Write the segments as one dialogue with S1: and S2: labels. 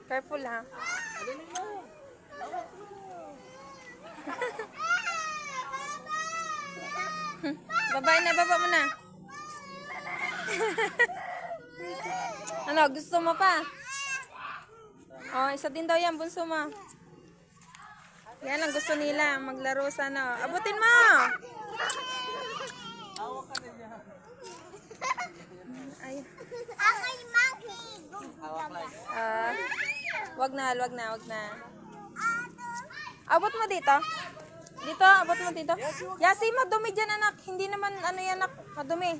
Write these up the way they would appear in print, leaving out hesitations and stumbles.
S1: Careful ha. Babay na, baba mo na. Ano, gusto mo pa? Oh, isa din daw yan, bunso mo. Yan ang gusto nila, maglaro sana. Abutin mo! Ay.
S2: Ako'y monkey.
S1: Wag na. Abot mo dito. Abot mo dito. Yasi, madumi dyan, anak. Hindi naman, ano yan, anak. Madumi.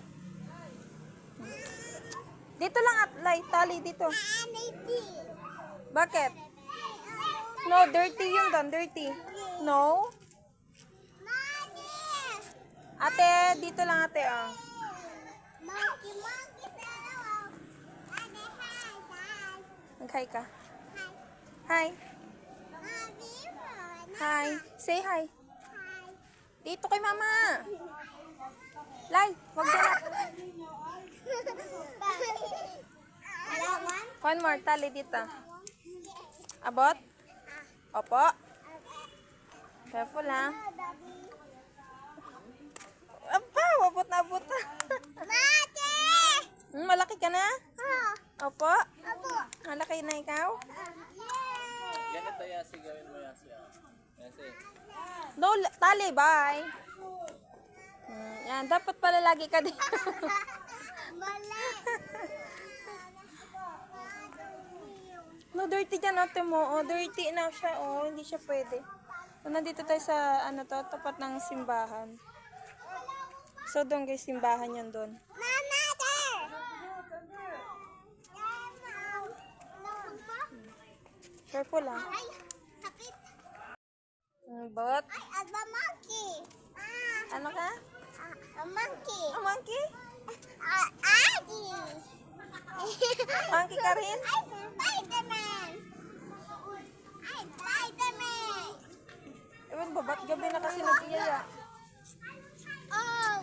S1: Dito lang at tali dito. Bakit? No, dirty yun doon, dirty. No? Ate, dito lang ate, oh.
S2: Monkey.
S1: Mag-hi ka. Hi. Hi. Say hi. Dito kay mama. Lai, wag na. One more, tali dito. Abot? Opo. Careful ha. Aba, abot na abot. Malaki ka na? Opo. Malaki na ikaw?
S3: Ganito Yasi, gawin mo Yasi. Yasi.
S1: No, tali, bye. Yan, dapat pala lagi ka dito. No, dirty dyan ate mo. Oh, dirty na siya. Oh, hindi siya pwede. So, nandito tayo sa, tapat ng simbahan. So, doon guys, simbahan yan doon. Careful lang. Bot.
S2: Monkey.
S1: Ano ka?
S2: A monkey.
S1: A monkey?
S2: Adi.
S1: Monkey ka rin?
S2: Spider-Man. Spider-Man.
S1: Ewan ba, ba't gabi na kasi nag-iyaya?
S2: Oh.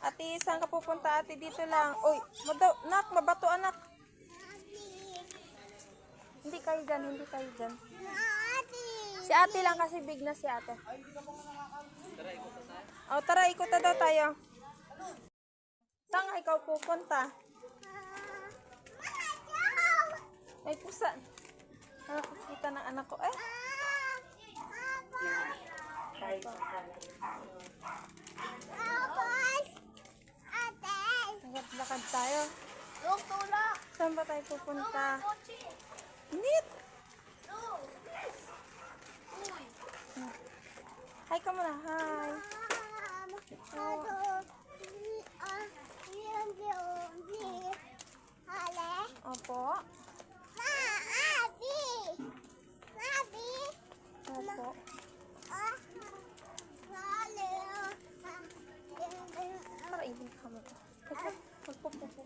S1: Ate, saan ka pupunta ate? Dito lang. Uy, nak, mabato anak. Hindi kayo dyan. Si ate lang kasi big na si ate. O, tara, ikot na daw tayo. Saan ka ikaw pupunta? Ay, pusa. Nakakita ng anak ko. Eh. Lakad tayo.
S2: Tulak.
S1: Saan ba tayo pupunta? Nit! Hi ka muna. Hi. Opo. Opo. Para ibig ka mo. Magpupupo.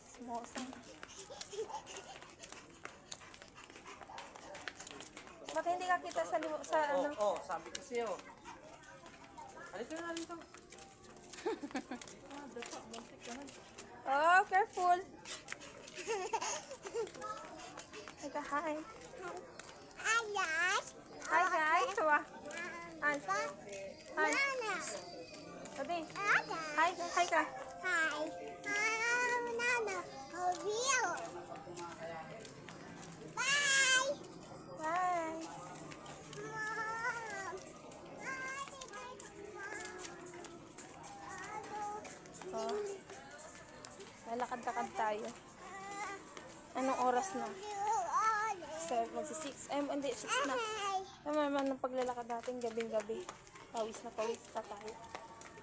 S1: Smosang. Bakit hindi ka kita sa ano?
S3: Sabi ko sa'yo. Halika na rito.
S1: Oh, careful. Ika, hi. Hi guys. Wah. Hi. Hi. Sabi. Hi ka. Bye. Oh. Lalakad-lakad tayo. Anong oras na? 6. Ay, hindi, 6 na. Tama naman ng paglalakad natin gabing-gabi. Pawis na tayo.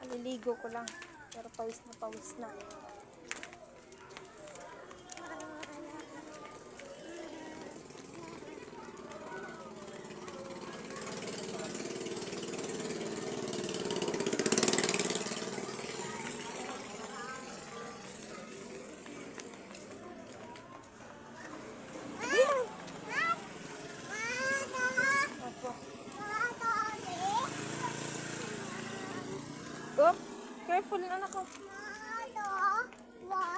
S1: Aliligo ko lang. Pero pawis na. Oop, careful anak ko.
S2: Ano? What?